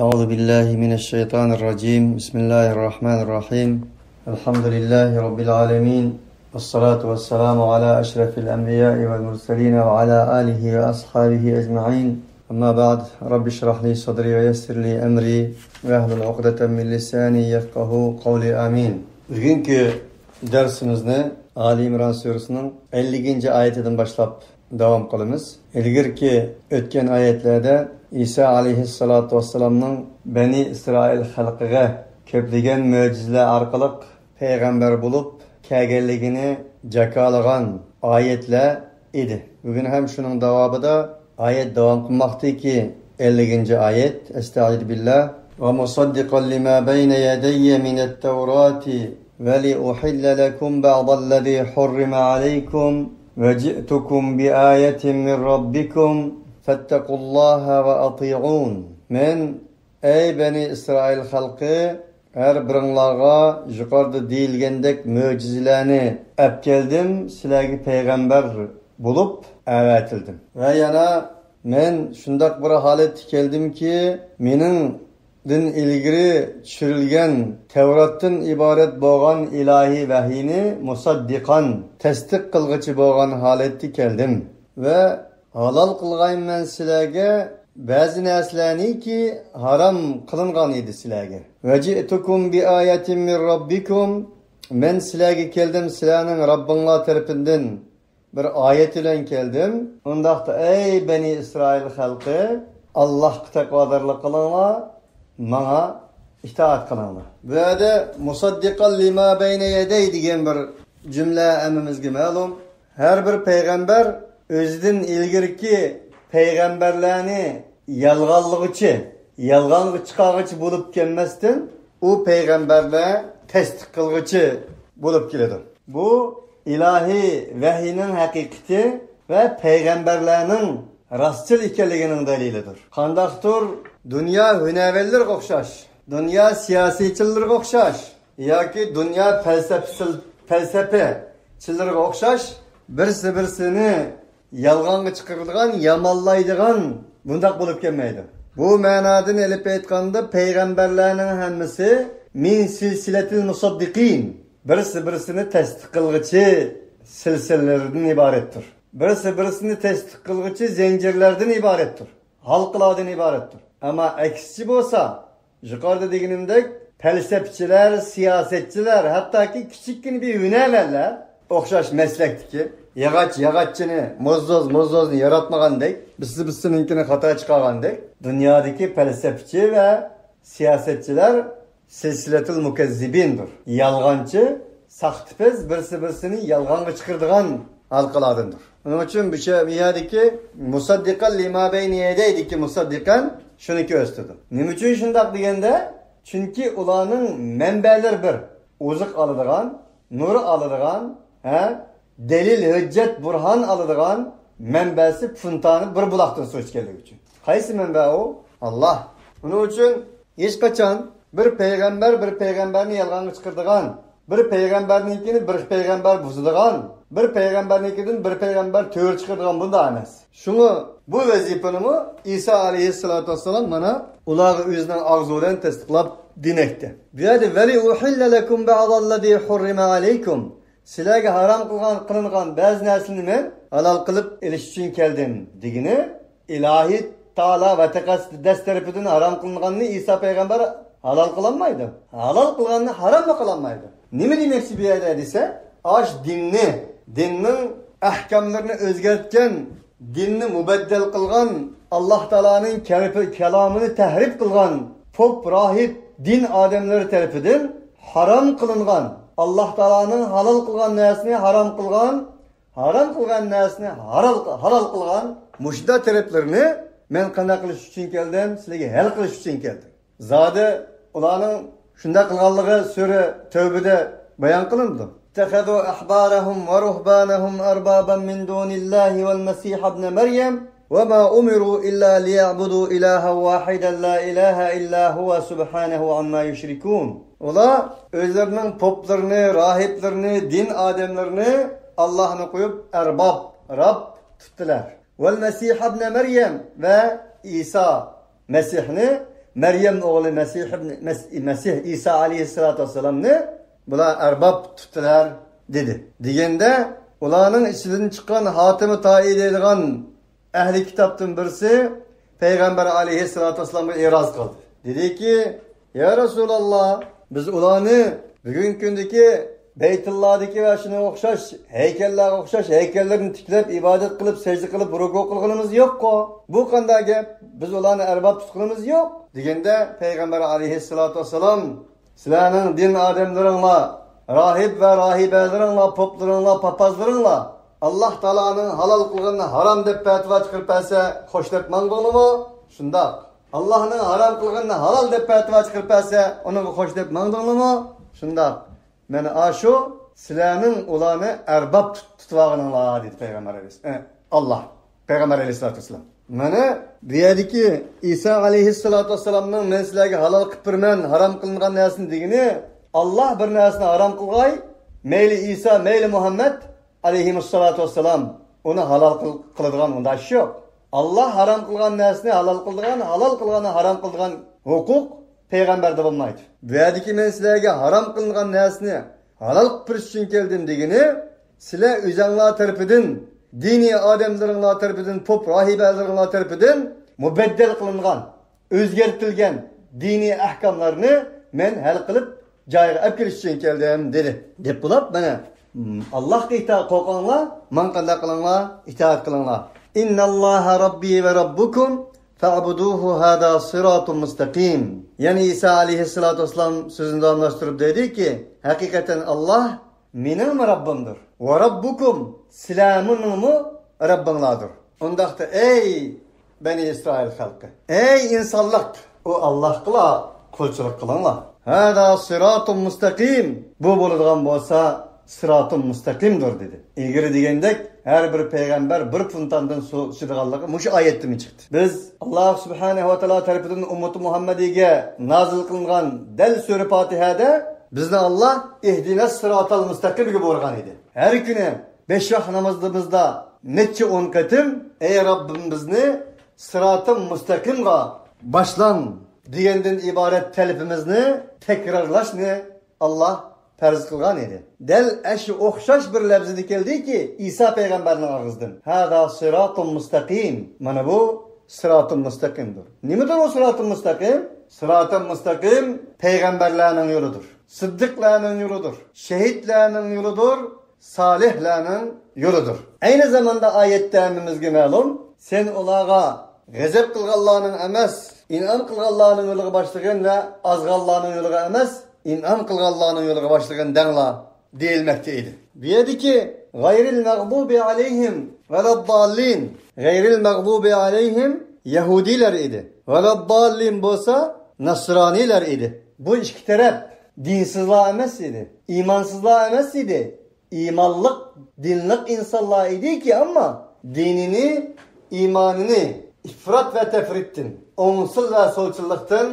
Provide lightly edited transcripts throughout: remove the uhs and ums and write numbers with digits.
أعوذ بالله من الشيطان الرجيم بسم الله الرحمن الرحيم الحمد لله رب العالمين والصلاة والسلام على أشرف الأنبياء والمرسلين وعلى آله وأصحابه أجمعين أما بعد رب اشرح لي صدري ويسر لي أمري واحلل عقدة من لساني يفقه قولي آمين. Bugünkü dersimizni Ali İmran Suresining 50. ayetidan boshlab davom qilamiz. Ilgirki o'tgan oyatlarda İsa alayhissalatu vassalamning Bani İsrail xalqiga ko'plagan mo'jizalar orqali payg'ambar bo'lib kelganligini jakalagan oyatlar edi. Bugun ham shuning davomida oyat davom qilmoqdaki 50. oyat Estaizu billah va musaddiqan lima bayna yadayya minat-taurati va li uhilla lakum ba'dallazi hurrima alaykum ve ji'tukum bi ayatin min rabbikum fattaqullaha ve ati'un. Men ey Bani İsrail halkı her biringlarga yuqorida deyilgandek mo'jizalarni olib keldim, sizlarga payg'ambar bo'lib avatildim. Va yana men shundoq bir holatga keldimki, mening din ilgiri tushirilgan Tevratdan iborat bo'lgan ilohiy vahiyni musaddiqan tasdiq qilg'ichi bo'lgan holatga keldim va halol qilganman sizlarga ba'zi narsalarni ki harom qilingan edi sizlarga. Vaji'tukum bi ayatin min rabbikum, men sizlarga keldim, sizlarning Robbinglar tarafidan bir oyat bilan keldim. Undaqda ey Bani İsrail xalqi, Allohga taqvodorlik qilinglar, bana itoat qilinglar. Bu yerda musaddiqan lima bayna yaday degan bir jumla hammamizga ma'lum. Har bir payg'ambar o'zidan ilgirki payg'ambarlarni yolg'onga chiqarg'ichi bo'lib kelmasdan u payg'ambarlar tasdiq qilg'ichi bo'lib keladi. Bu ilohiy vahiyning haqiqati va payg'ambarlarning rostchil ekanligining dalilidir. Qandaqdir dunyo hunarverlarga o'xshash, dunyo siyosiychilarga o'xshash yoki dunyo falsafachilarga o'xshash birsini yolg'onga chiqaradigan, yamonlaydigan bundaq bo'lib kelmaydi. Bu ma'nodan elib aytganda payg'ambarlarning hammasi min silsilatil musaddiqin, birsini tasdiq qilg'ichi silsilalardan iboratdir. Birsini tasdiq qilg'ichi zanjirlardan iboratdir, halqalardan iboratdir. Ama aksichi bo'lsa, yuqorida deganimdek falsafachilar, siyosatchilar, hattoki kichikkin bir hunarverlar o'xshash maslakdiki yag'achchini mo'zzozni yaratmagandek, birsininkini xato chiqargandek, dunyodagi falsafachi va siyosatchilar silsilatul mukazzibindir. Yolg'onchi, saxtipaz, birsini yolg'onga chiqaradigan halqalardandir. Onun uchun bu yerdagi musaddiqan lima bayna yadaydiki musaddiqan shuni ko'rsatdi. Nima uchun shundoq deganda? Chunki ularning manbalari bir, oziq oladigan, nur oladigan, delil, hujjat, burhan oladigan manbasi fontani bir buloqdan suv ichganligi uchun. Qaysi manba u? Alloh. Uning uchun hech qachon bir payg'ambarni yolg'onga chiqaradigan, bir payg'ambarnikini bir payg'ambar buzadigan, bir payg'ambarnikidan bir payg'ambar to'g'ri chiqaradigan bunda emas. Shuni bu vazifani İsa alayhissalatu vassalam mana ularga o'zining og'zi bilan tasdiqlab dinakdi. Bu yerda vali uhilla lakum ba'dallazi hurrima alaykum, sizlarga harom qilingan ba'zi narsalarni men halol qilib elish uchun keldim degini ilohiy taolo va taqaddas tarafidan harom qilinganni İsa payg'ambar halol qilolmaydi. Halol qilganni harom qilolmaydi. Nima demoqchi bu yerda desa, ash dinning ahkamlarini o'zgartgan, dinni mubaddal qilgan, Alloh taolaning kalomini tahrif qilgan pop rohib din odamlari tarafidan harom qilingan, Alloh taolaning halol qilgan narsani harom qilgan, harom qilgan narsani halol qilgan mushda taraflarini men qanday qilish uchun keldim, sizlarga hal qilish uchun keldim. Zodi ularning shunda qilganligi sura Tavbada bayon qilindi. اتخذوا أحبارهم ورهبانهم أربابا من دون الله والمسيح ابن مريم وما أمروا إلا ليعبدوا إلها واحدا لا إله إلا هو سبحانه عما يشركون. Ola özlerinin poplarını, rahiplerini, din ademlerini Allah'ını koyup erbab, Rab tuttular. Vel Mesih ibn Meryem ve İsa Mesih'ni Meryem oğlu Mesih İsa aleyhissalatu vesselam'ni bular erbab tuttular dedi. Degende ularning ichidan chiqqan xotimi ta'yid etgan ehli kitobdan birisi Peygamber aleyhissalatu vesselam'a e'roz qildi. Dediki, ya Resulallah, biz ularni bugungi kundagi Beytullah'daki ve şuna o'xshash heykellarga o'xshash heykellarni tiklab, ibodat qilib, secde qilib, ruku qilganimiz yo'q-ku. Bu qanday gap? Biz ularni erbab tutganimiz yo'q. Deganda Peygamber aleyhissalatu vesselam sizlarning din odamlaringlar, rahib va rahibalaringlar, poplaringlar, papazlaringlar Allah Taola'nın halal qilganini haram deb fatvo chiqarib bersa, xo'sh deb mangdinglarmi? Shundoq. Allohning haram qilganini halal deb fatvo chiqarib bersa, uni xo'sh deb mangdinglarmi? Shundoq. Meni aşu sizlarning ularni erbab tutuvag'ininglar dedi Peygamber Aleyhisselam. Allah. Peygamber Aleyhisselatü Vesselam. Mana bu yerdagi İsa Aleyhisselatü Vesselamning men sizlarga halal qilib berman, haram qilingan narsani degini, Allah bir narsani haram qilg'ay, mayli İsa, mayli Muhammed Aleyhisselatü Vesselam uni halal qiladigan unda ish yo'q. Allah haram qilgan narsani halal qildigan, halal qilganni haram qildigan huquq Peygamber'de bulmaydı. Bu yerdeki men sizlarga haram kılınan narsani halal qilish uchun keldim degini, sizlar o'zinglar tarafidan, diniy odamlaringlar tarafidan, pop rahibalaringlar tarafidan mubaddal qilingan, o'zgartirilgan diniy ahkomlarni men hal qilib joyiga olib kelish uchun keldim dedi. Deb bo'lib, mana Allohga itoat qilinglar, men qanday qilinglar, itoat qilinglar. Innalloha robbi va robbukum fa'buduhu hada sıratun mustaqim. Yani İsa aleyhissalatu vesselam sözünü davamlaştırıp dedi ki, hakikaten Allah benim Rabbimdir. Ve Rabbukum silamunmu Rabbinladır. Ondaqda ey Beni İsrail halkı, ey insanlık, o Allah kıla kulçuluk kılınla. Hada sıratun mustaqim. Bu bulunduğun bolsa sıratun mustaqimdir dedi. İlgiri degendek her bir peygamber bir puntandan çıdığanlığı muş ayette mi çıktı? Biz Allah Subhanahu ve Teala tarafından ümmeti Muhammedi'ye nazil kılınan del sure Fatiha'da bizni Allah ihdine sıratal mustaqim gibi organ idi. Her günü 5 vakit namazımızda neçe 10 katım ey Rabbim bizni sıratın mustaqimga başlan degenden ibaret telifimizni tekrarlaşni Allah farz qilgan edi. Del aşı o'xshash bir lafzida keldiki İsa peygamberning og'zidan. Hada siratun mustaqim. Mana bu siratun mustaqimdir. Nimadir o siratun mustaqim? Siratun mustaqim peygamberlarning yo'lidir. Siddiqlarning yo'lidir. Şehitlarning yo'lidir. Salihlarning yo'lidir. Aynı zamanda ayetlerimizge ma'lum, sen ularga g'azab qilganlarning emas, in'om qilganlarning yo'liga boshlagan va azg'anlarning yo'liga emas, İn'am kılganlarının yoluna başlayan denla deyilmekteydi. Diyedi ki gayril mağdubi aleyhim veladdallin. Gayril mağdubi aleyhim Yahudiler idi. Veladdallin bolsa Nasraniler idi. Bu iki taraf dinsizler emas idi. İmansızlar emas idi. İmanlık, dinlik insanlar idi ki ama dinini, imanını ifrat ve tefrittin, onunsuz ve solçuluktan,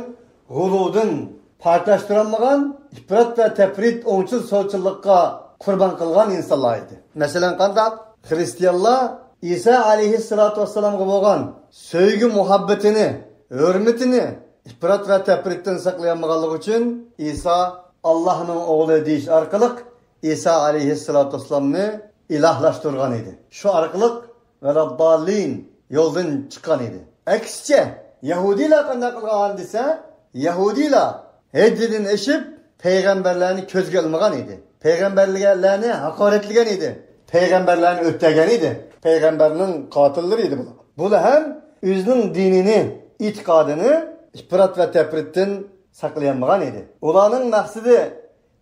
guludun, partlaştıranmagan, ifrat ve tefrit, onunsuz solçulukka kurban kılgan insanlar idi. Mesela qanday? Hristiyanlar İsa aleyhissalatu vesselam'a bo'lgan sevgi muhabbetini, hürmetini ifrat ve tefritten saklayanmaganlık için İsa Allah'ın oğlu deyiş arkalık İsa aleyhissalatu vesselam'ni ilahlaştırgan idi. Şu arkalık veladdallin yoldan çıkan idi. Aksice Yahudiler qanday qilgan desa, Yahudiler Heddidin eşip peygamberlerini közge almagan idi. Peygamberlerini hakaretligen idi. Peygamberlerini öttegen idi. Peygamberinin katilleriydi bu. Bu da hem özünün dinini, itikadını ifrat ve tefritten saklayanmagan idi. Ulanın maksidi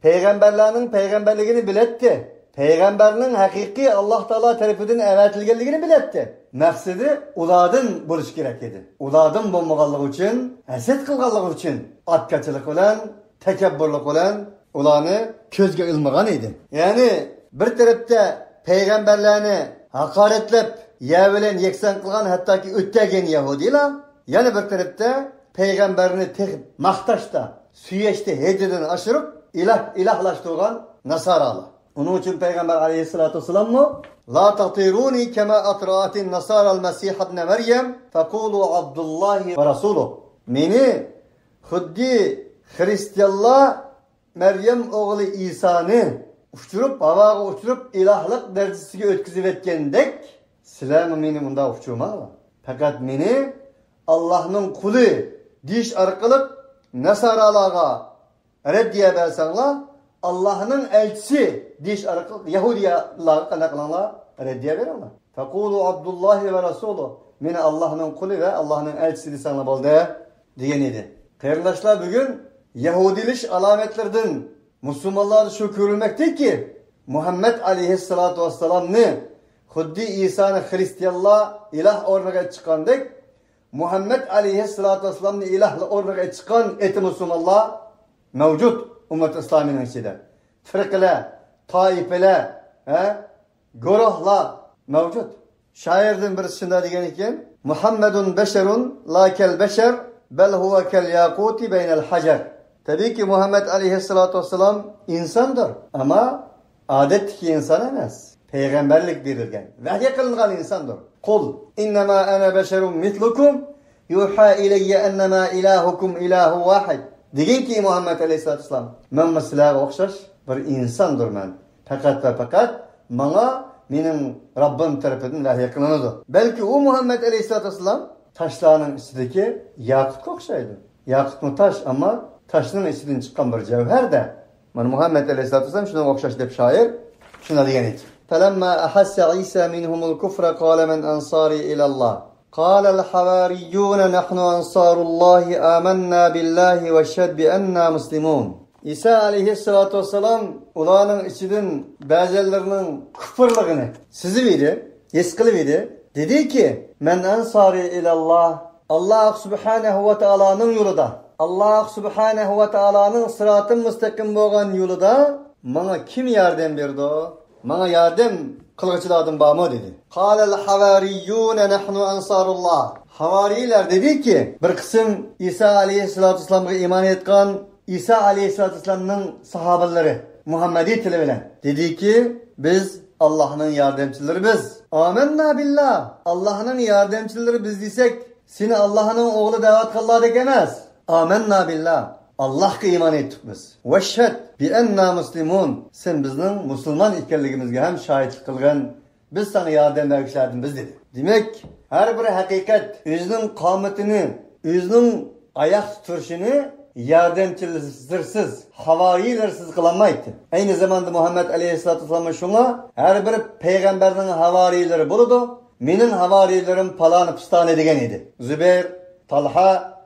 peygamberlerinin peygamberliğini biletti. Peygamberinin hakiki Allah Teala tarafından evetilgenliğini biletti. Maksidi uladın buluş gerek idi. Uladın bulmaganlığı için, haset kılganlığı için atkaçılık olan, tekebburluk olan ulanı közge ilmagan idi. Yani bir tarafta peygamberlerini hakaretlep, bilen yeksan kılgan hatta ki öttegen Yahudiler, yani bir tarafta peygamberini tek maktaşta, süyeçte hediden aşırıp ilahlaştırgan Nasaralı. Onun için Peygamber aleyhissalatu vesselam mı? La tatiruni kema atratin Nasara'l Mesih ibn Meryem fekulu Abdullah ve Rasuluh. Meni Xuddi Hristiyanlar Meryem oğlu İsa'nı uçurup, havaga uçurup ilahlık derecesiga ötkizib etgendek, sizlar meni bunda uçurmanglar. Fakat meni Allah'ın kulu diş arkalık Nasaralarga reddiye bersanglar, Allah'ın elçisi diş arkalık Yahudiyalarga qana qilinglar, reddiye beringlar. Faqulu Abdullah ve Rasuluh. Meni Allah'ın kulu ve Allah'ın elçisi desanglar boldu degan edi. Qarindoshlar, bugün Yahudiliş alametlerden Müslümanlar şu görülmekte ki Muhammed aleyhissalatu vesselam'ını Huddi İsa'nı Hristiyanlar ilah ornaga çıkandek Muhammed aleyhissalatu vesselam'ını ilahla ornaga çıkan eti Müslümanlar mevcut ümmet-i İslami'nin içinde. Fırkılar, taifeler, guruhlar mevcut. Şairden birisi şunda degen eken Muhammedun beşerun la kel beşer bel huve kel yakuti beynel hacer. Tabii ki Muhammed aleyhissalatu vesselam insandır ama adetki insan emas. Peygamberlik verilgen. Vahiy kılıngan insandır. Kul innema ana beşerun mitlukum yuha ileyye ennema ilahukum ilahu vahid. Degen ki Muhammed aleyhissalatu vesselam men sizlarga okşaş bir insandır men. Fakat ve fakat bana benim Rabbim tarafından vahiy kılınıdır. Belki o Muhammed aleyhissalatu vesselam taşlarının içindeki yakutga okşaydı. Yakut mu taş ama taşının içinden çıkan bir cevher de. Muhammed aleyhissalatu vesselam şuna okşaş dep şair şuna degan edi. فَلَمَّا أَحَسَّ عِيسَى مِنْهُمُ الْكُفْرَ قَالَ مَنْ أَنْصَارِي إِلَى اللّٰهِ قَالَ الْحَوَارِيُّونَ نَحْنُ أَنْصَارُ اللّٰهِ آمَنَّا بِاللّٰهِ وَشَهِدْ بِأَنَّا مُسْلِمُونَ. İsa aleyhissalatu vesselam ulanın içinden bazılarının küfürlüğünü sizi yeskili dedi ki men ensari ilallah Allah subhanahu ve ta'ala'nın yolunda Allah subhanahu ve ta'ala'nın sıratı müstakim bolgan yolunda bana kim yardım berdi? Bana yardım kılgıçılardan barmı dedi. Qalal havariyyun nahnu ansarullah. Havariler dedi ki bir kısım İsa aleyhissalatu vesselam'a iman etken İsa aleyhissalatu vesselam'ın sahabeleri Muhammedi tili bilen dedi ki biz Allah'ın yardımcıları biz. Amenna billah. Allah'ın yardımcıları biz desek seni Allah'ın oğlu davet kıllar demez. Amenna billah. Allah'a iman ettik biz. Veşhed bi enna muslimun. Sen bizning Müslüman ekanligimizga ham şahitlik kılgan. Biz sana yardım berişlerdim biz dedi. Demek her bir hakikat özünün qametini, özünün ayak turşunu yardımcısız, havarilersiz kılamaydı. Aynı zamanda Muhammed aleyhissalatu vesselam şuna her bir peygamberinin havarileri buludu. Menin havarilerim palanı pistane degen idi. Zübeyir, Talha,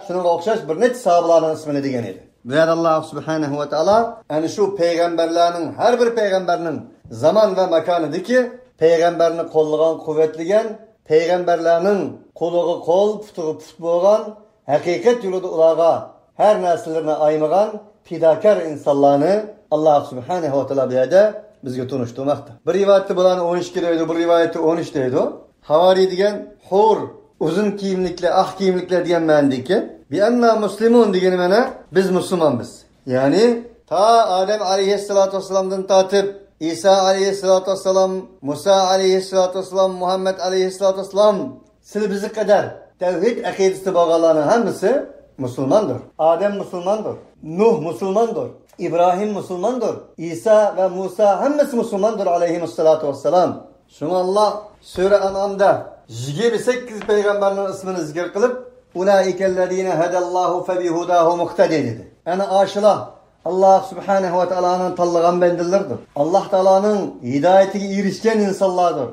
şuna okşaş bir net sahabaların ismini degen idi. Ve Allah subhanahu ve taala yani şu peygamberlerin her bir peygamberinin zaman ve mekanıdır ki peygamberini kollagan, kuvvetligen peygamberlerinin koluğu kol, putuğu put bolgan hakikat yolunda ularga her nesillerine aymagan fidakar insanlarını Allah subhanahu ve teala biyade bizge tunuşturmakta. Bir rivayette bulan 12 deydi, bir rivayette 13 deydi. Havari degen hur, uzun kiyimlikle, ah kiyimlikle diyen mendiki. Bi enna muslimun degeni mene biz Müslümanız. Yani ta Adem aleyhissalatu vesselam'dan tatip İsa aleyhissalatu vesselam, Musa aleyhissalatu vesselam, Muhammed aleyhissalatu vesselam siz bizi kadar tevhid akidesi bağlarının hangisi Müslümandır. Adem Müslümandır. Nuh Müslümandır. İbrahim Müslümandır. İsa ve Musa hangisi Müslümandır aleyhissalatu vesselam. Şunu Allah Sure An'amda 28 peygamberin ismini zikir kılıp ulaikellezine hedallahu febihudahu muhtedi dedi. Yani aşıla Allah subhanahu ve ta'ala'nın tanlagan bendirlerdir. Allah Ta'ala'nın hidayetiga erişken insanlardır.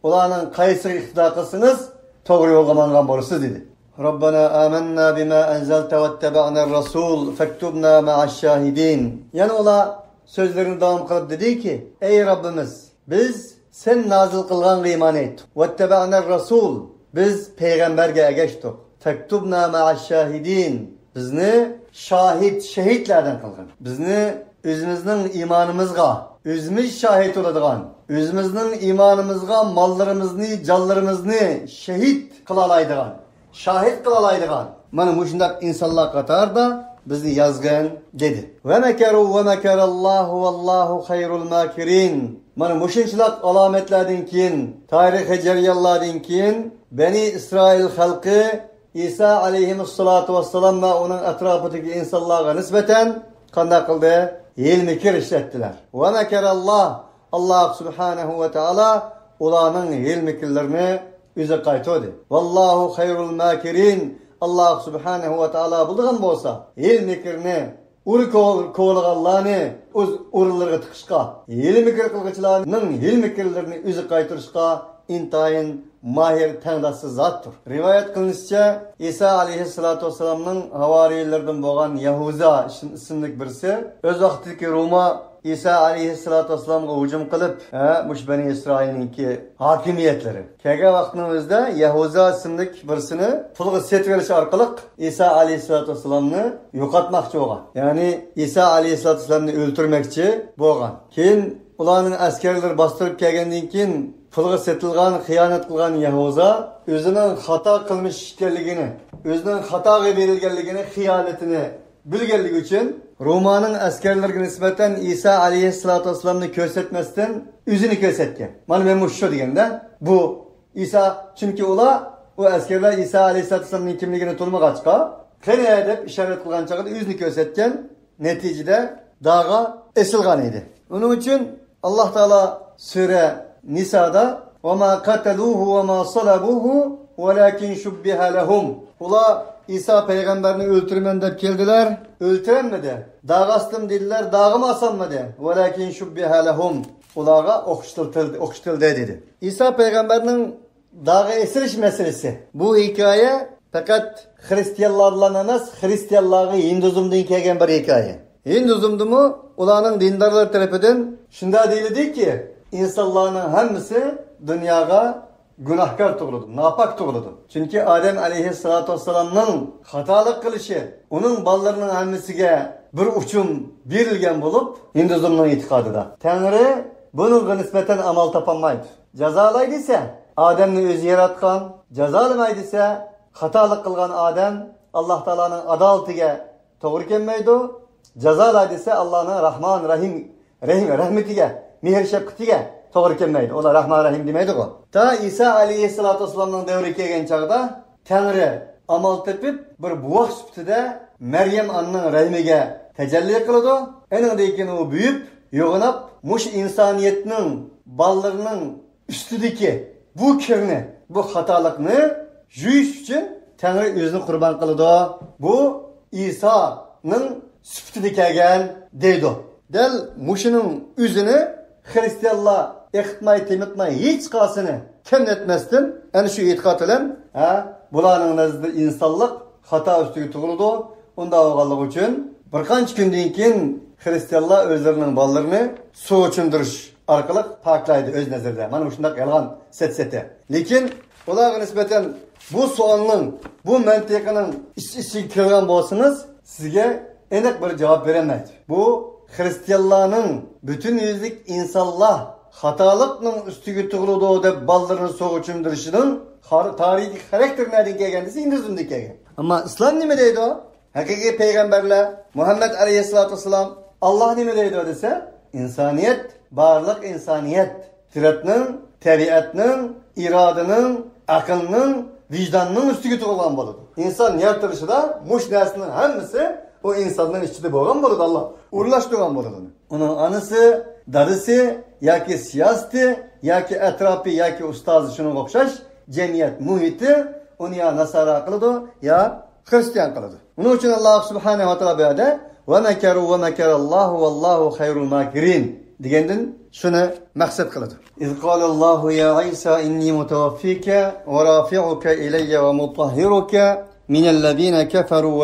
Ularning qaysi iqtida qilsanız to'g'ri yo'lga mangan bo'lasiz dedi. Rabbana amanna bima anzalta vettaba'na'r rasul faktubna ma'ash shahidin. Yani ular sözlerini devam qilib dedi ki ey Rabbimiz biz sen nazil qilgan iymon etdik. Vettaba'na'r rasul biz payg'ambarga ergashdik. Faktubna ma'ash shahidin. Bizni şehitlerden kılgın. Bizni özümüzün imanımızga, özümüz şahit oladigan, özümüzün imanımızga mallarımızını, canlarımızını şehit kılalaydigan, şahit kılalaydigan. Mana muşundaq insanlar qatarda bizni yazgan dedi. Ve mekeru ve mekerallahu vallahu hayrul makirin. Mana muşunçlaq alametlerden keyin, tarixi jarayonlardan keyin Beni İsrail halkı İsa aleyhissalatu vesselam ve onun etrafındaki insanlara nispeten kandak kıldı? Hilmikir işlettiler. Ve mekerallah. Allah subhanahu ve teala ulanın hilmikirlerini yüze kaytodu. Vallahu hayrul makirin. Allah subhanahu ve teala bulduğun bolsa hilmikirini ur kovulğanlarını urlarga tıkışka, hilmikir kılgıçlarının hilmikirlerini yüze kaytırışka intayın mahir tengdassız zattır. Rivayet kılınışça İsa aleyhissalatu vesselam'nın havarilerden boğan Yahuza isimlik birisi öz vaktideki Roma İsa aleyhissalatu vesselam'a hücum kılıp muş Beni İsrail'ninki hakimiyetleri. Kege vaktimizde Yahuza isimlik birisini pulgu set veriş arkalık İsa aleyhissalatu vesselam'ını yokatmakçı olgan. Yani İsa aleyhissalatu vesselam'ını öldürmekçi boğan. Keyin ularning askerleri bastırıp kelgandan keyin pulga setilgan, xiyonet qilgan Yahuza o'zining xato qilmish ekanligini, o'zining xatoga berilganligini, xiyonatini bilganligi uchun Romaning askerlariga nisbatan İsa alayhissalatu vesselamni ko'rsatmasdan o'zini ko'rsatgan. Mana men shu deganda bu İsa chunki ular o askerlar İsa alayhissalatu vesselamning kimligini to'lmag'achqa qani deb ishorat qilgan chog'da o'zini ko'rsatgan, natijada dag'a esilgan edi. Uning uchun Alloh taolo sura Nisa'da وَمَا قَتَلُوهُ وَمَا صَلَبُوهُ وَلَكِنْ شُبِّهَ لَهُمْ Ula İsa peygamberini öldürmen deyip geldiler. Öldüremedi. Dağastım dediler. Dağımı asanmadı. وَلَكِنْ شُبِّهَ لَهُمْ Ulağa okşutuldu dedi. İsa peygamberinin dağı esiriş meselesi. Bu hikaye fakat Hristiyanlarla emas, Hristiyanlığı Hinduzumdan kelgan bir hikaye. Hinduzumda mı? Ulanın dindarlar tarafından şunda deyildi ki İnsanların hemisi dünyaya günahkar tuğuludu, napak tuğuludu. Çünkü Adem aleyhissalatu vesselam'ın hatalık kılışı, onun ballarının hemisiga bir uçum berilgen bulup, Hinduzum'un itikadıda. Tanrı bunu nispeten amal tapamaydı. Cezalaydıysa Adem'ni özü yaratkan, cezalamaydısa hatalık kılgan Adem, Allah Teala'nın adaletiga doğru gelmeydi. Cezalaydıysa Allah'ın Rahman, rahmetiga, mehr şefkatiga to'g'ri kelmaydi. Ular Rahman Rahim demaydi o. Ta İsa alayhissalatu vesselam'ning davri kelgan chog'da Tangri amal tepib bir buvoq sifatida Maryam anning rahmiga tajalli qiladi. Endi keyin u büyüp yo'g'inab mush insoniyatning ballarning ustidagi bu kirni, bu xatolikni yuyish uchun Tangri o'zini qurbon qiladi. Bu İsa'ning sifatida kelgan deydi. Del mushining o'zini Hristiyanlar eqitmay, temitmay hiç qasını kemletmezdim. Yani şu itiqat bilen bularning nazarida insonlik xato ustiga tug'ildi. Unda olganligi uchun bir qancha kundan keyin Hristiyanlar o'zlarining bolalarini suv uchundirish orqali poklaydi o'z nazarida. Mana shunday yolg'on setsete. Lekin ularga nisbatan bu savolning, bu mantiqining ichiga kirgan bo'lsangiz, sizga aniq bir javob beramaydi. Bu Hristiyanlarning bütün yüzlük insanlar hatalıkның üstüge tuğuludu deb ballarını soğuk uchundirishinin tarihi karakterine kelgandisi Hinduzumda kelgan. Ama İslam nima deydi o? Haqiqiy peygamberler Muhammed aleyhissalatu vesselam Allah nima deydi o desa? İnsaniyet, barliq insaniyet, fitratining, tabiatning, iradening, aqlning, vicdanning üstüge tuğulgan bo'ladi. İnsan yaratılışida mush narsaning hammasi o insanların içinde boğan boludu Allah. Uğurlaştıran boludu. Onun anısı, darısı, ya ki siyaseti, ya ki etrafı, ya ki ustazı şunun okşaş, cemiyet, muhiti, onu ya Nasara kılıdı, ya Hristiyan kılıdı. Onun için Allah subhanehu ve teala böyle وَمَكَرُوا وَمَكَرَ اللّٰهُ وَاللّٰهُ خَيْرُ الْمَاكِرِينَ degenden şunu maksat kılıdı. اِذْ قَالَ اللّٰهُ يَا عِيسَى اِنِّي مُتَوَفِّيكَ وَرَافِعُكَ اِلَيَّ وَمُطَهِّرُكَ من الذين كفروا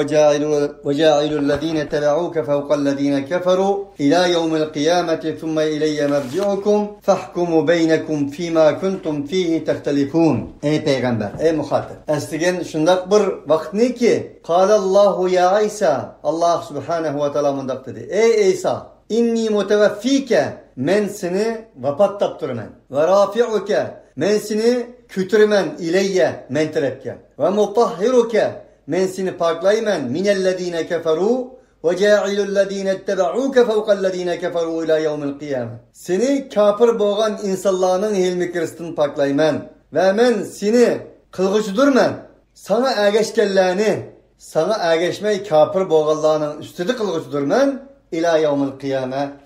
وجاعل الذين تبعوك فوق الذين كفروا إلى يوم القيامة ثم إلي مرجعكم فاحكم بينكم فيما كنتم فيه تختلفون. Ey peygamber, ey muhatap. Estigen şundak bir vaktni ki Kalallahu ya İsa, Allah subhanahu ve teala mundak dedi. Ey İsa, inni mutevaffike, men seni vafat taptırmen. Ve rafi'uke, men seni kütürmen ileyye men terepke. Ve mutahhiruke, men seni paklaymen minellezine keferu ve ca'ilullezine etteba'uke fevkallezine keferu ila yevmil kıyamet. Seni kafir boğan insanların hilmi kiristin paklaymen. Ve men seni kılgıçdurmen. sana ergeçkenlerini, sana ergeçmeyi kafir boğallarının üstüdü kılgıçıdır men, ila yevmil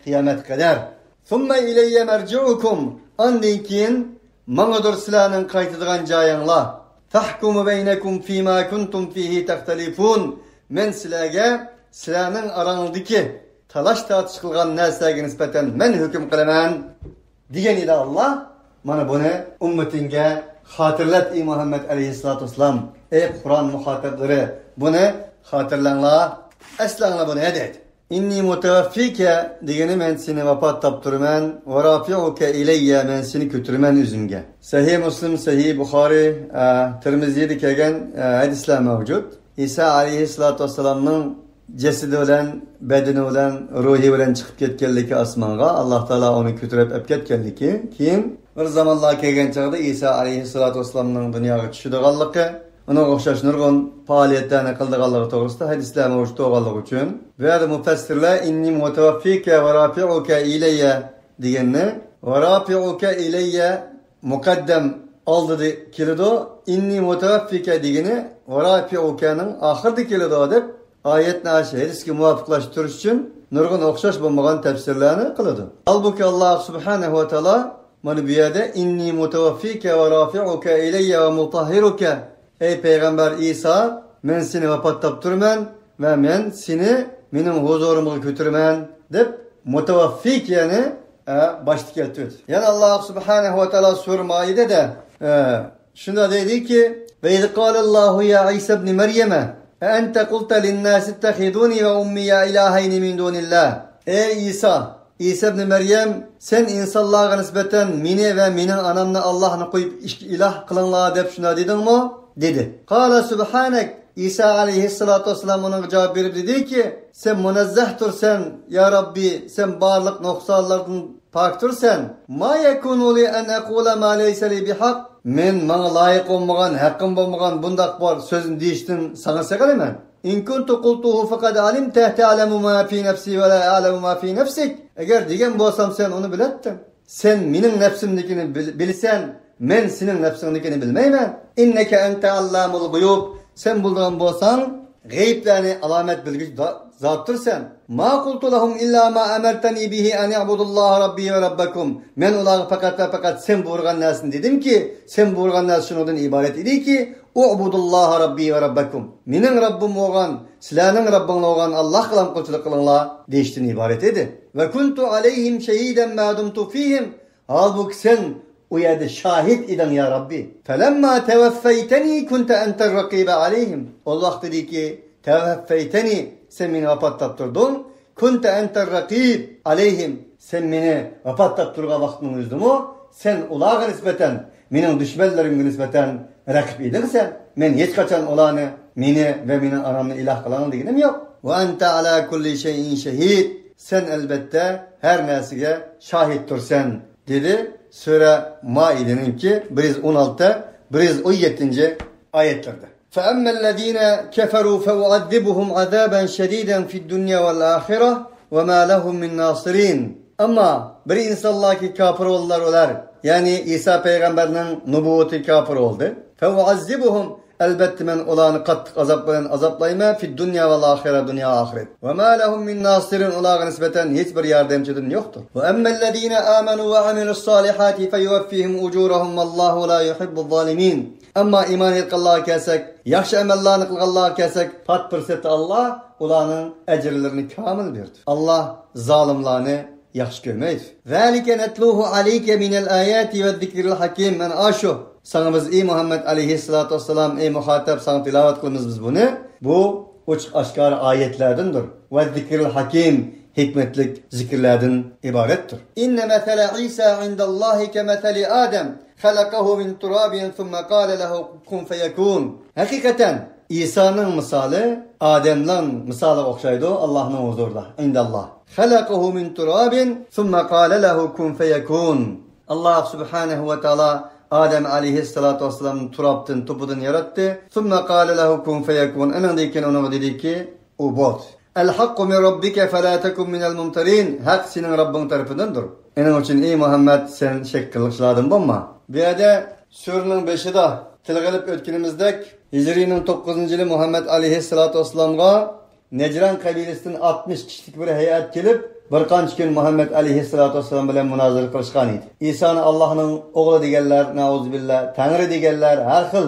kıyamet kadar. Thumma ileyye merci'ukum, andin kiyin, manadır silahının kaytıdığın cayınla, tahkumu beynekum fîmâ kuntum fîhî tehtelifûn, men silahının aranıldaki, talaş tartış kılgan neslerge nispeten men hüküm kılaman, diyen ile Allah, mana bunu ümmetinge hatırlat ey Muhammed aleyhissalatu vesselam, ey Kur'an muhatapları, bunu hatırlanla, eslanla bunu edin. İnni mutevaffike degeni men seni vafat taptırman ve rafi'uke ileyye men seni kötürmen üzümge. Sahih Müslim, Sahih Bukhari, Tirmizi'de kelgen hadisler mevcut. İsa aleyhissalatu vesselam'ın cesedi bilen, bedeni bilen, ruhi bilen çıkıp ketkenligi asmanga, Allah Taala onu kötürüp ep ketkenligi. Kim? Bir zamanlar kelgen çağda İsa aleyhissalatu vesselam'ın dünyaga düşüdüganligi, ona oxşaş nurgun faaliyetlerini kıldıganlığı doğrusunda hadisler mevcut olganlığı üçün. Ve de müfessirler inni mutevaffike ve rafi'uke ileyye diyenini ve rafi'uke ileyye mukaddem aldı kilido, inni mutevaffike diyeni ve rafi'uke'nin ahirdi kilido dep ayetine hadiski muvafıklaştırış için nurgun oxşaş bulmagan tefsirlerini kılıdı. Halbuki Allah subhanehu ve teala mana bu yerde inni mutevaffike ve rafi'uke ileyye ve mutahhiruke, ey Peygamber İsa, men seni vafat taptırman ve men seni benim huzuruma götürmen dep mutevaffik yani başlık keltirdi. Yani Allah subhanehu ve teala Sur Maide de şunda dedi ki ve iz kâlallahu ya İsa ibn Meryem'e ente kulte linnâsi ittehidûni ve ummiya ilâheyni min dûnillah. Ey İsa, İsa ibn Meryem, sen insanlığa nispeten mini ve minin anamını Allah'ını koyup ilah kılınlığa dep şuna dedin mi? Dedi. Kâle subhanek, İsa aleyhissalatu vesselam ona cevap verip dedi ki sen münezzehtur sen ya Rabbi, sen barlık noksallardan paktır sen. Ma yekunu li en ekule ma leyse li bihak. Men bana layık olmagan, hakkım olmagan bundak var sözün deyiştin sana sekelemem. İn kuntu kultuhu fakat alim te'alemu ma fi nefsi ve la a'lemu ma fi nefsik. Eğer diyen bolsam sen onu bilettin. Sen minin nefsimdekini bilsen, men senin nefsindekini bilmeymen. İnneke ente allamul guyub. Sen bulduğun bolsan, gayiplerini alamet bilgiç zattır sen. Ma kultu lahum illa ma emerteni bihi en i'budullaha rabbi ve rabbakum. Men ulağı fakat ve fakat sen buyurgan nasin dedim ki, sen buyurgan nasin odan ibaret idi ki, u'budullaha rabbi ve rabbakum. Minin Rabbim oğan, silahının Rabbin oğan Allah kılam kulçuluk kılınla değiştin ibaret idi. Ve kuntu aleyhim şehiden ma dumtu fihim. Halbuki sen o yerde şahit idin ya Rabbi. Felemma teveffeyteni kunte enter rakibe aleyhim. Allah dedi ki teveffeyteni, sen beni vefat taptırdın. Kunte enter rakib aleyhim. Sen beni vefat taptırga vaktini üzdümü. Sen ulağa nispeten, benim düşmanlarım nispeten rakip idin sen. Men hiç kaçan olanı, beni ve benim anamı ilah kılanı dedim yok. Ve ente ala kulli şeyin şehid. Sen elbette her nesige şahittir sen dedi. Sure Maide'nin ki 116, 117. ayetlerde. فَأَمَّا الَّذ۪ينَ كَفَرُوا فَاُعَذِّبُهُمْ عَذَابًا شَد۪يدًا فِي الدُّنْيَا وَالْآخِرَةِ وَمَا لَهُمْ مِنْ نَاصِر۪ينَ. Ama bir insanlar ki kafir oldular. Yani İsa peygamberinin nübüvveti kafir oldu. فَاُعَذِّبُهُمْ elbette men olanı kattık azaplayma fi dünya ve ahire, dünya ahiret. Ve ma lehum min nasirin, olağa nispeten hiçbir yardımcıdın yoktur. Ve emmellezine amenu ve amilus salihati feyuvaffihim ucurahum vallahu la yuhibbul zalimin. Amma iman etqallığa kelsek, yaxşı emellerini kılgallığa kelsek, pat pırseti Allah olanın ecirlerini kamil verdi. Allah zalimlerini yaxşı görmeydi. Zalike netluhu aleyke minel ayati ve zikril hakim. Men aşu. Sana biz ey Muhammed aleyhissalatu vesselam, ey muhatap, sana tilavet kılımız biz bunu. Bu uçuk aşkar ayetlerdendir. Ve zikril hakim, hikmetlik zikirlerden ibarettir. İnne mesele İsa indallahi ke meseli Adem. Halakahu min turabin thumma kâle lehu kun feyekûn. Hakikaten İsa'nın misali Adem'den misali okşaydı Allah'ın huzurda. İndallah. Halakahu min turabin thumma kâle lehu kun feyekûn. Allah subhanehu ve teala Adem aleyhissalatu vesselam turabdan, topudan yarattı. Thumma kâle lehu kun feyekûn. Enindeyken ona dedi ki o bot. El hakku min rabbike felâ tekun minel mumtarin. Hak senin Rabbin tarafındandır. Onun için ey Muhammed sen şek kılıçladın bulma. Bir de Surenin 5'ida tilga olib o'tganimizdek Hijrining 9-yili Muhammad alayhissalatu vassalamga Necran qabilasidan 60 kishilik bir hay'at kelib, bir qancha kun Muhammad alayhissalatu vassalam bilan munozara qilishgan edi. İsa'ni Allohning o'g'li deganlar, nauzubillah, Tangri deganlar, har xil,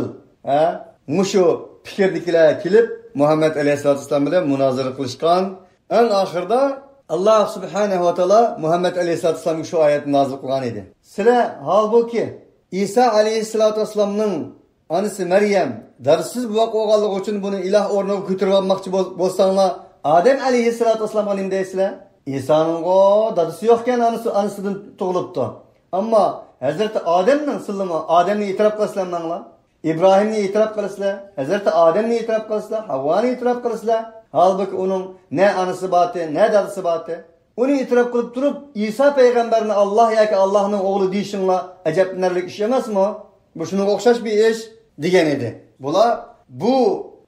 mushu fikrdikilar kelib Muhammad alayhissalatu vassalam bilan munozara qilishgan. Eng oxirida Allah subhanahu va taolo Muhammad alayhissalatu vassalamga shu oyatni nozil qilgan edi. Sizlar holbuki İsa alayhissalatu vassalamning anisi Maryam darsiz buvoq o'g'anligi uchun buni iloh o'rniga ko'tarib olmoqchi bo'lsanglar, Adem alayhissalatu vassalamga nima deysizlar? İsa'nın dadisi yokken anısından tug'ilibdi. Ama Hazreti Adem'nin sillimi, Adem'ni itiraf qilsizlar, İbrahim'ni itiraf qilsizlar, Hazreti Adem'ni itiraf qilsizlar, Havva'ni itiraf qilsizlar. Halbuki onun ne anısı batı, ne dadisi batı. Onu itiraf qilib turib, İsa peygamberini Allah yoki Allah'ın oğlu deyishinglar ajablanarli ish emasmi? Bu shunga o'xshash bir ish degan edi. Bular bu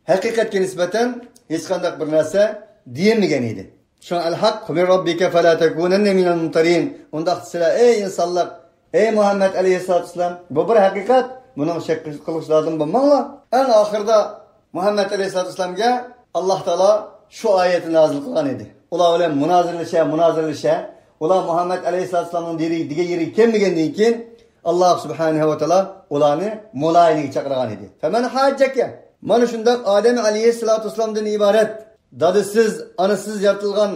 haqiqatga nisbatan hech qanday bir narsa deyilmagan edi. Şu el-hak min rabbike fe la tekunenne minel mumtarin. Onda sizlar ey insanlar, ey Muhammed aleyhissalatu vesselam, bu bir hakikat. Bunun şek qilish lozim bo'lmanglar. En ahirda Muhammed aleyhissalatu vesselamga Allah Taala şu ayeti nazil qilgan edi. Ular bilan munozirlasha. Ular Muhammed aleyhissalatu vesselamning degan yeri kelmagandan keyin Allah subhanahu va taolo ularni muloyiniga chaqirgan edi. Faman hajjaka. Mana shunday Adem aleyhissalatu vesselamdan iborat dadisiz, anısız yaratılgan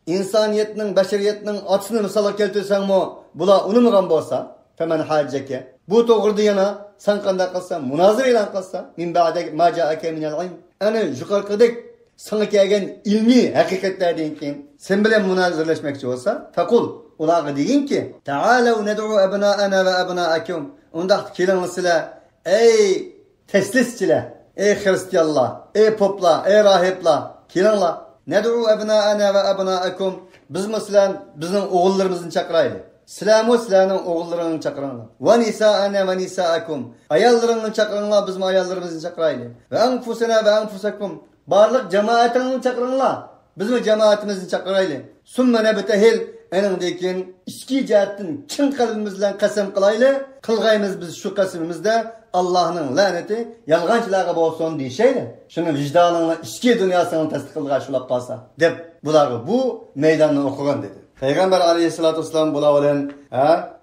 insaniyetinin, beşeriyetinin atısını misala keltirsengmi, bular unutmagan bo'lsa, femen hajjeke. Bu to'g'rida yana sen qanday qilsan, munozir e'lon qilsan, min ba'da ma ja'aka min al-ilm. Ana yuqorqidek sana kelgan ilmiy haqiqatlardan keyin sen bilan munozirlashmoqchi bo'lsa, faqul ularga degingki, ta'alu nad'u abna'ana va abna'akum. Unda kelinglar sizlar, ey teslischilar, ey xristianlar, ey poplar, ey rahiblar, kelinglar. Nad'u abna'ana va abna'akum. Biz mesela bizning o'g'illarimizni chaqiraylik. Sizlarmi sizlarning o'g'illaringizni chaqiringlar. Va nisa'ana va nisa'akum. Ayollaringizni chaqiringlar, bizning ayollarimizni chaqiraylik. Va anfusana va anfusakum. Barliq jamoatingizni chaqiringlar. Bizning jamoatimizni chaqiraylik. Summa nabtahil. Eningdan keyin ichki jihatdan chin qalbimiz bilan qasam qilaylik. Qilg'aymiz biz shu qasamimizda Allah'ın laneti yalğançılara bolsun deyişeydi. Şunu vicdanınla ichki dunyosini tasdiqlagan shulab qolsa deb bularga bu meydanni o'qigan dedi. Peygamber aleyhissalatu vesselam bular bilan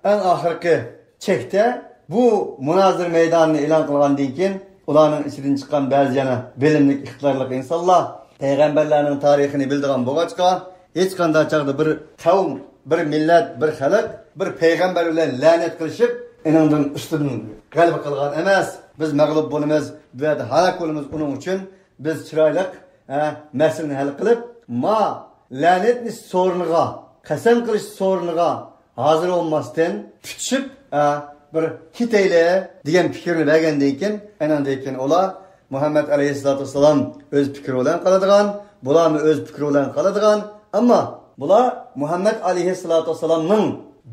en oxirgi chekda bu munozir meydanini e'lon qilgandan keyin ularning ichidan chiqqan ba'zi yana bilimli iqtidorli insonlar payg'ambarlarning tarixini bildigan bo'lg'achqa hech qanday chaqda bir qavm, bir millat, bir xalq, bir payg'ambar bilan la'nat qilishib eningdan ustidan g'alaba qilgan emas. Biz mag'lub bo'lamiz va halok bo'lamiz. Uning uchun biz chiroyli masalani hal qilib, ma la'natni so'rniga, qasam qilish so'rniga hozir olmasdan tutishib bir kiteyle degan fikrni bergandan keyin, anandan keyin ular Muhammed aleyhissalatu vesselam o'z fikri bilan qoladigan, bularni o'z fikri bilan qoladigan, ammo bular Muhammed aleyhissalatu vesselamning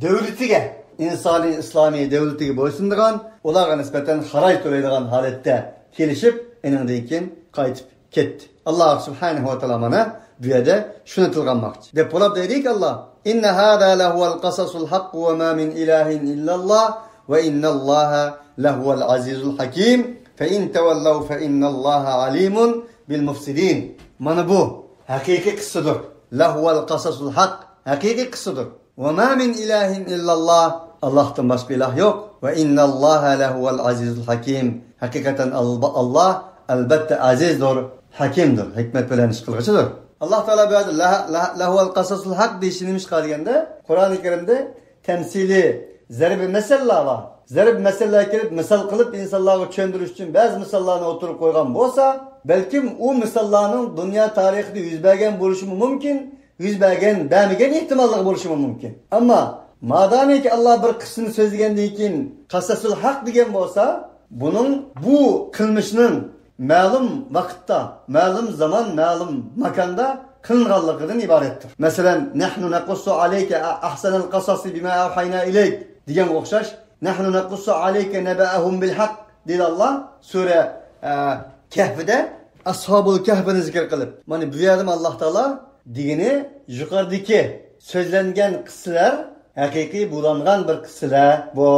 davlatiga, insani islomiy davlatiga bo'ysundigan, ularga nisbatan xaraj to'laydigan holatda kelishib, eningdan keyin qaytib ketdi. Alloh subhanahu va taolo mana bu yerda shuni tilganmoqchi. Deb bo'lib deydik Allah, inna hada lahuval qasasul haqq va ma min ilahin illallah va innallaha lahuval azizul hakim. Fa in tawallaw fa innallaha alimun bil mufsidin. Mana bu haqiqiy qissadir. Lahuval qasasul haqq, haqiqiy qissadir. Va ma min ilahin illallah, Allah'tan başka ilah yok. Ve innallaha lahuval azizul hakim. Hakikaten Allah elbette azizdir, hakimdir. Hikmet bilen iş kılgıçıdır. Allah Teala böyle lahuval qasasul haq deyişinmiş kalganda Kur'an-ı Kerim'de temsili zerbi mesella var. Zerbi mesella kelip misal kılıp insanları çöndürüş için bazı misallarını oturup koygan bolsa, belki o misallarının dünya tarihinde yüz bergen buluşumu mümkün, yüz bergen bermegen ihtimallık buluşumu mümkün. Ama madem ki Allah bir kısmını sözlediğinden keyin qasasul haq degan bolsa, bunun bu kılmışının ma'lum vaqtda, ma'lum zaman, ma'lum makanda qılınganligidan ibarettir. Mesela nahnu naqussu alayka ahsanal qasasi bima awhayna ilayk degan o'xshash, nahnu naqussu alayka naba'ahum bil haqq dedi Allah sura Kahf'da ashabul kahfini zikr qilib. Mana bu yerda Allah Taala degini yuqoridagi so'zlangan qissalar haqiqiy bo'langan bir qissalar bu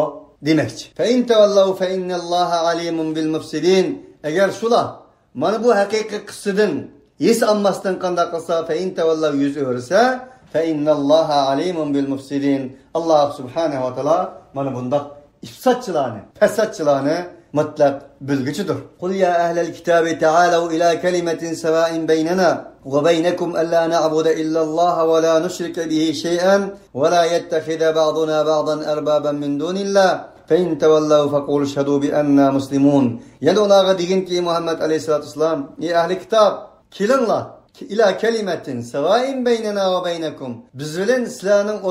demekçi. Fe in tevallahu fe innallaha alimun bil mufsidin. Eğer şula mana bu haqiqiy qısıdın his almasdan qanda qilsa fe in tevallahu yüz öğürse fe innallaha alimun bil mufsidin. Allah subhanahu ve taala mana bundaq ifsatçılarını, fesatçılarını mutlak bilgicidir. Kul ya ehlel kitabi ta'alu ila kelimetin seva'in beynena ve beynekum alla na'budu illallah ve la nüşrike bihi şey'en ve la yettehide ba'duna ba'dan erbaben min dunillah fe in tevallav fekul şehadu bi enna muslimun. Yani onağa digin ki Muhammed aleyhissalatu vesselam ey ehli kitap kilinlar ila kelimetin seva'in beynena ve beynekum biz bilen sizlarning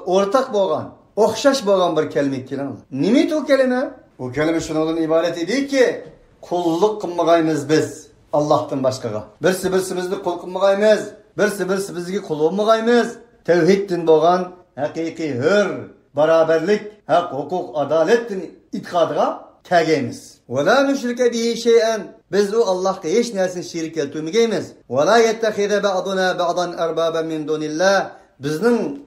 ortak bo'lgan o'xshash bo'lgan bir kelime kilinlar. Nima o kelime? Bu kelime şundan ibaret idi ki kulluk kılmagaymiz biz Allah'tan başkaga. Birisi birisimizni kul kılmagaymiz, birisi birisimizni kul olmagaymiz. Tevhiddin bo'lgan haqiqiy hür, baraberlik, hak, hukuk, adalettin itikadıga tegeymiz. Ve la nüşrike bihi şey'en biz o Allah'a hiç nersini şirik keltirmegeymiz. Ve la yettehide ba'duna ba'dan erbaben min dunillah bizning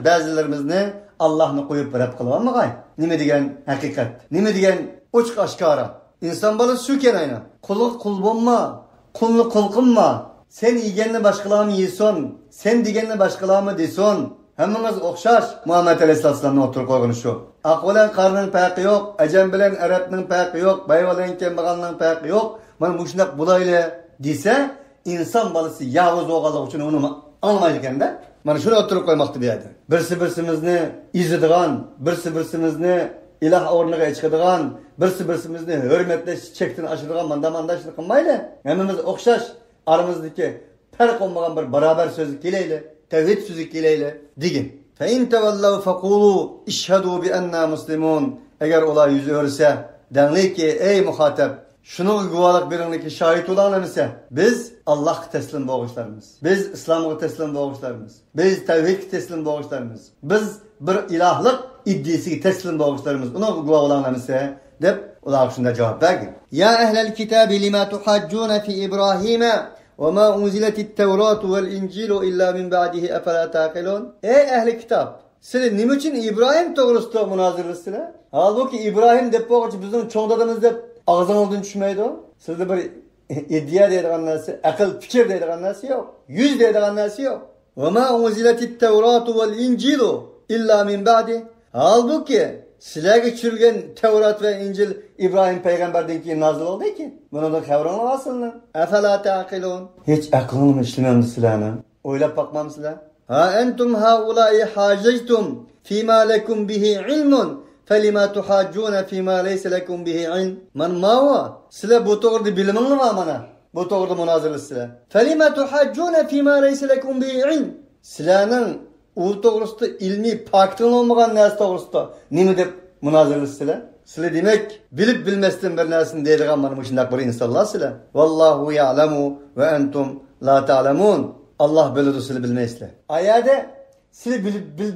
ba'zilarimizni Allah'ını koyup bırak kılmamagay. Nime degen hakikat? Nime degen uçuk aşkara? İnsan balı süken ayna. Kulluk kul bulma, kullu kul kılma. Sen yiyenini başkalarını yiyorsun, sen digenini başkalarını diyorsun. Hemmimiz okşaş. Muhammed Aleyhisselam'ın oturup koyduğunu şu. Ak bilen karnın payı yok, ecem bilen Arap'nın payı yok, bay bilen kembaganın payı yok. Bana bu şunak bulayla dese, insan balısı yavuz oğalık için onu anlamayken de. Bana şunu oturup koymaktı bir yerde. Birisi birisimizni izlediğin, birisi birisimizni ilah ornuga çıkıdığın, birisi birisimizni hürmetle çektiğini aşıdığın mandamandaşlık kılmayla. Hemimiz okşaş, aramızdaki fark olmayan bir beraber sözü kileyle, tevhid sözü kileyle digin. Fe in tevallav fekulu işhedû bi enna muslimun. Eğer olay yüzü örse, denli ki ey muhatap, şunu guvalık birinlik şahit olanlar ise biz Allah'a teslim boğuşlarımız. Biz İslam'a teslim boğuşlarımız. Biz tevhid teslim boğuşlarımız. Biz bir ilahlık iddiası teslim boğuşlarımız. Onu guvalık olanlar ise deyip olar şunda cevap vergin. Ya ehlel kitabi lima tuhaccuna fi İbrahim'e ve ma unziletit tevratu vel incilu illa min ba'dihi efela taqilun. Ey ehli kitap, siz niçin İbrahim doğrusu münazirlisiniz? Halbuki İbrahim deyip boğucu bizim çoğdadığımız deyip ağzın olduğunu düşünmeydi o. Sizde bir iddia deydiğin neresi, akıl fikir deydiğin neresi yok. Yüz deydiğin neresi yok. وَمَا اُنْزِلَتِ التَّوْرَاتُ وَالْاِنْجِلُ اِلَّا مِنْ بَعْدِ. Halbuki size geçirgen Tevrat ve İncil İbrahim peygamberden ki nazil oldu ki. Bunu da kavramla aslında. اَفَلَا تَعْقِلُونَ. Hiç aklını işlemem silahını. Oylap bakmam silah. Ha entum haulâi hâcectum fîmâ lekum bihi ilmun. فَلِمَا تُحَاجُّونَ فِي مَا لَيْسَ لَكُمْ بِهِ عِلْمٍ. Man mava? Sile bu doğruda bilimin mi var bana? Bu doğruda münazırlı sile. فَلِمَا تُحَاجُّونَ فِي مَا لَيْسَ لَكُمْ بِهِ عِلْمٍ. Silenin o doğrusu ilmi paktığın olmayan neresi doğrusu? Nimi de münazırlı sile? Sile demek bilip bilmezsin bir nersini deydiğin bana müşindak bir insanlar sile. Vallahu ya'lemu ve entum la ta'lemun. Allah böyle de sile bilmezsile. Ayade sile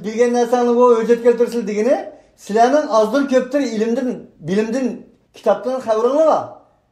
bilgen nersini bu öcet keltirsin digine. Silahın azdır köptür bilimdin, kitaptan havrını var.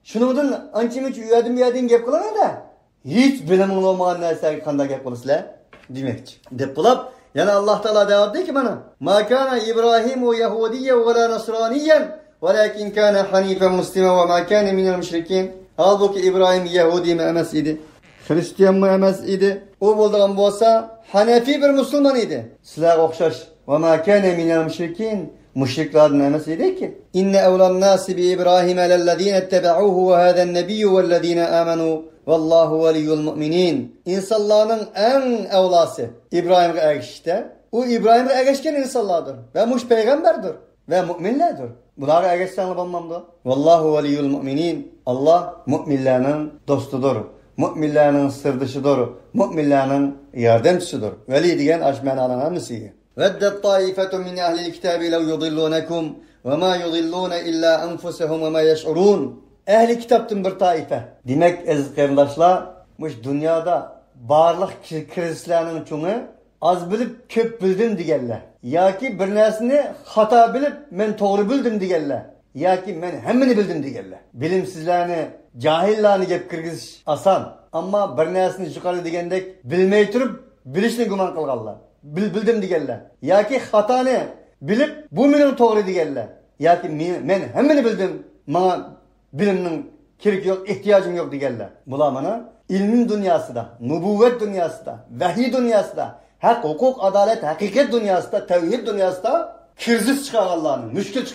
Şunundan ançimiç üyadın gep kılana da hiç bilimin olmayan neresi kanda gep kılısılar demekçi. Depolap yani Allah Teala devam ediyor ki bana ma kana İbrahim Yahudiyye ve la Nasraniyen velakin kana hanifen muslime ve ma kana minel müşrikin. Halbuki İbrahim Yahudi mi emes idi, Hristiyan mı emes idi. O bulduğum bolsa Hanefi bir Müslüman idi. Silah okşaş ve ma kana minel müşrikin. Müşriklerden emesiydi ki İnne evlan nasi bi İbrahim'e lellezine ettebe'uhu ve hâzen nebiyyü vellezine âmenû vallahu veliyyul mu'minin. İnsanların en evlası İbrahim'e erişte. O İbrahim'e erişken insanlardır. Ve muş peygamberdir. Ve müminlerdir. Bunları erişsenle bulmamda. Vallahu veliyyul mu'minin. Allah müminlerin dostudur. Müminlerin sırdışıdır. Müminlerin yardımcısıdır. Veli diyen aşmen alana misiye. وَدَّتْ طَائِفَةٌ مِنْ أَهْلِ الْكِتَابِ لَوْ يُضِلُّونَكُمْ وَمَا يُضِلُّونَ إِلَّا أَنْفُسَهُمْ وَمَا يَشْعُرُونَ. Ehli kitaptın bir taife. Demek aziz kardeşler, bu dünyada barlıq krizlerinin çoğu az bilip köp bildim digerler. Ya ki bir nersini hata bilip men doğru bildim digerler. Ya ki men hemmini bildim digerler. Bilimsizlerini, cahillerini gep kirgiziş asan. Ama bir nersini yukarı digendek bilmeyi turup bilişini güman kılganlar. Bildim digerler. Ya ki hatanı bilip bu mening to'g'ri deganlar yoki men hammani bildim, mana bilimning kerak yok, ihtiyacım yok deganlar. Bular mana ilmin dünyasida, nubuvvet dünyasida, vahiy dünyasida, haq, hukuk, adalet, haqiqat dünyasida, tevhid dünyasida kirsiz çıkarganlarning, müşkil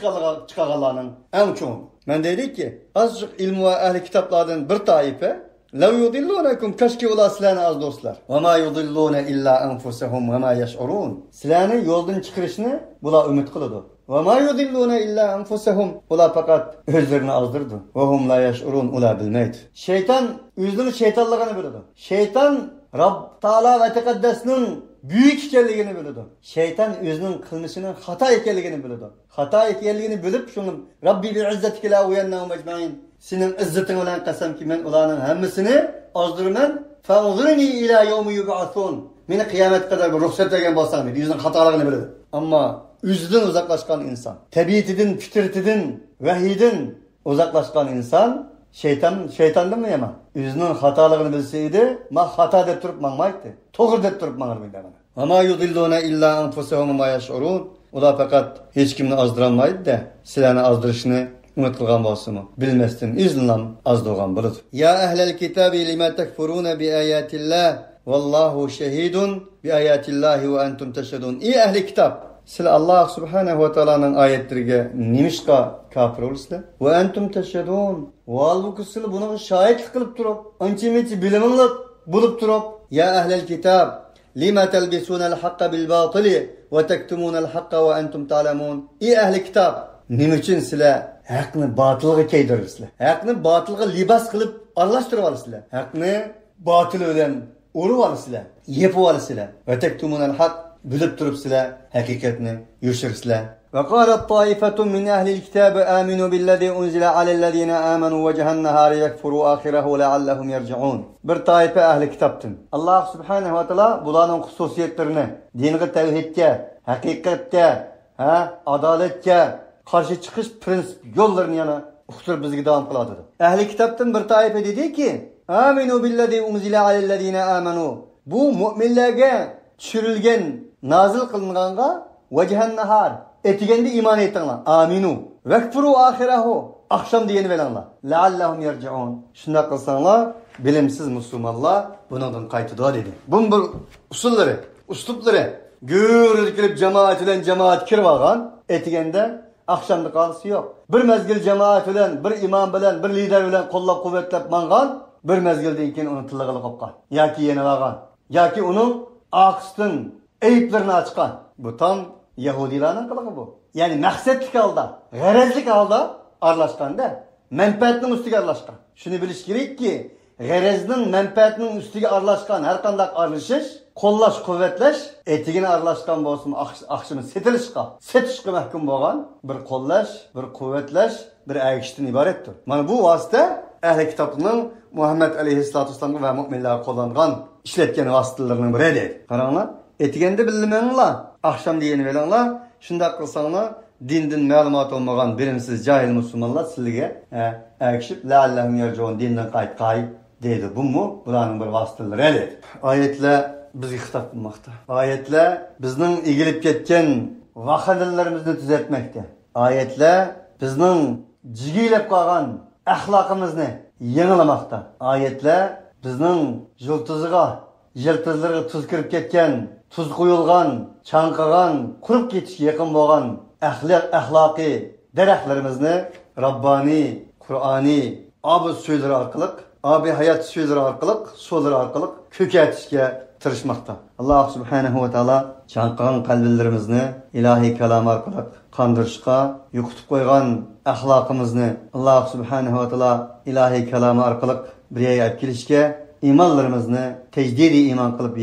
çıkarganlarning eng çoğu. Ben dedik ki, azıcık ilmi ve ehli kitaplardan bir taife, لَوْ يُضِلُّونَكُمْ keşke ola silahını az dostlar. وَمَا يُضِلُّونَ إِلَّا أَنْفُسَهُمْ وَمَا يَشْعُرُونَ silahını yoldan çıkarışını bula ümit kılıdı. وَمَا يُضِلُّونَ إِلَّا أَنْفُسَهُم ola fakat özlerini azdırdı. وَهُمْ لَا يَشْعُرُونَ ola bilmeydi. Şeytan özünün şeytanlığını bildi. Şeytan Rabb Teala ve Tekaddes'nin büyük ekenligini bildi. Şeytan özünün kılmışının hata ekenligini bildi. Hata ekenligini bilip şunu Rabbi bi izzetike la uyennahum ecmaîn. Senin izzetin bilen kasam ki men ularning hammasini azdırman. Fa'udhirni ila yawmi yub'athun. Meni kıyamet kadar bir ruhsat bergan bolsang dedi. Özünün hatalarını bildi. Ama özüden uzaklaşkan insan, tabiatidin, fitratidan, vahiydan uzaklaşkan insan şeytandan mı yama? Özünün hatalarını bilseydi, ma hata deb turib mangmaydı. To'g'ri deb turib mangmaydı bana. Ama yudilluna illa anfusahum ma yash'urun. Ular fakat hech kimni azdıramaydı da, sizlarni azdırışını umut qilgan bo'lsa-mu, bilmasdan iznlan azdırgan bo'ladi. Ya ahlal kitabi lima takfuruna bi ayatillah vallahu shahidun bi ayatillahi wa antum tashhadun. Ey ahli kitap, siz Allah subhanahu wa ta'alaning oyatlariga nimishqa kafir bo'lsizlar? Va antum tashhadun. Valbuki siz buni shohidlik qilib turib, ancha-muncha biliminglar bo'lib turib, ya ahlal kitab lima talbisuna al-haqqa bil batili wa taktumuna al-haqqa wa antum ta'lamun. Ey ahli kitap, nima uchun sizlar haqni batılga kiydirsizlar? Haqni batılga libos qilib aralashtirib olasizlar. Haqni batil bilan urib olasizlar, yepib olasizlar. Va taktumuna al-haqq bilib turibsizlar, haqiqatni yoshirsizlar. Va qalat toifatun min ahli al-kitab aminu billazi unzila alallazina amanu wajhan nahari yakfuru akhirahu la'allahum yarji'un. Bir toifa ahli kitobdan Alloh subhanahu va taolo bularning xususiyatlarini, dinga, tavhidga, haqiqatga, adolatga qarshi chiqish prinsip yo'llarini yana uqtirib bizga davom qiladi. Ahli kitobdan bir toifa dediki, aminu billazi unzila alallazina amanu. Bu mu'minlarga tushirilgan, nazil qilinganga vajhan nahar etiganda iymon etinglar. Aminu vakfuru akhirahu akşam diyeni velanglar. La'allahum yarji'un. Shunda qilsanglar, bilimsiz musulmonlar bundan qaytadi dedi. Bunun bir usullari, uslublari gürülük kilip cemaat bilen cemaat kirib olgan, etiganda akşamda qalısı yok. Bir mezgil cemaat bilen, bir imam bilen, bir lider bilen qo'llab quvvatlab mangan, bir mezgilden keyin uni tillig'ini qopgan. Yoki yenib olgan, yoki uning aqsdan ayıplarını açkan. Bu tam Yahudilarning qilig'i bu. Yani maqsadlik holda, g'arazlik holda aralashganda, manfaatning ustiga aralashgan. Shuni bilish kerakki, g'arazning manfaatning ustiga aralashgan har qanday aralashish, qo'llash, quvvatlash, etigini aralashgan bo'lsin, aqshini setishga mahkum bo'lgan bir qo'llash, bir quvvatlash, bir agishdan iboratdir. Mana bu vosita ahli kitobning Muhammad alayhissalatu vasallam va mu'minlar qo'llangan ishlatgan vositalarning biri edi. Qaranglar, etiganda bilmanglar, akşam diyeni velanglar, shunday qilsanglar, dindan ma'lumot olmagan bilimsiz jahil musulmonlar sizlarga agishib la'allahum yarji'un dindan qaytqay deydi. Bu mu? Bularning bir vositalari edi. Oyatlar bizga xitob qilmoqda. Oyatlar bizning egilib ketgan vahadalarimizni tuzatmoqda. Oyatlar bizning jigilab qolgan axloqimizni yangilamoqda. Oyatlar bizning yiltizlarga tuz kirib ketgan, tuz qo'yilgan, chanqagan, qurib ketishga yaqin bo'lgan axloqiy daraxtlarimizni Rabbani, Qur'oni, abi so'zlari orqali, abi hayot so'zlari orqali, so'zlari orqali ko'katishga tirishmoqda. Alloh subhanahu va taolo chanqagan qalblarimizni ilohiy kalom orqali qondirishga, yo'qotib qo'ygan axloqimizni Alloh subhanahu va taolo ilohiy kalom orqali birga kelishga, imanlarimizni tejdidi iman qilib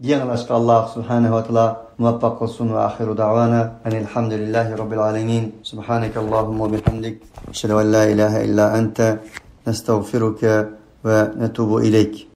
yengilashga Allah subhanahu wa ta'ala muvaffaq qilsin va axiru da'vana alhamdulillahi robbil alamin. Subhanaka Allahumma bihamdik, ashhadu an la ilaha illa anta, nastaghfiruka va natubu ilayk.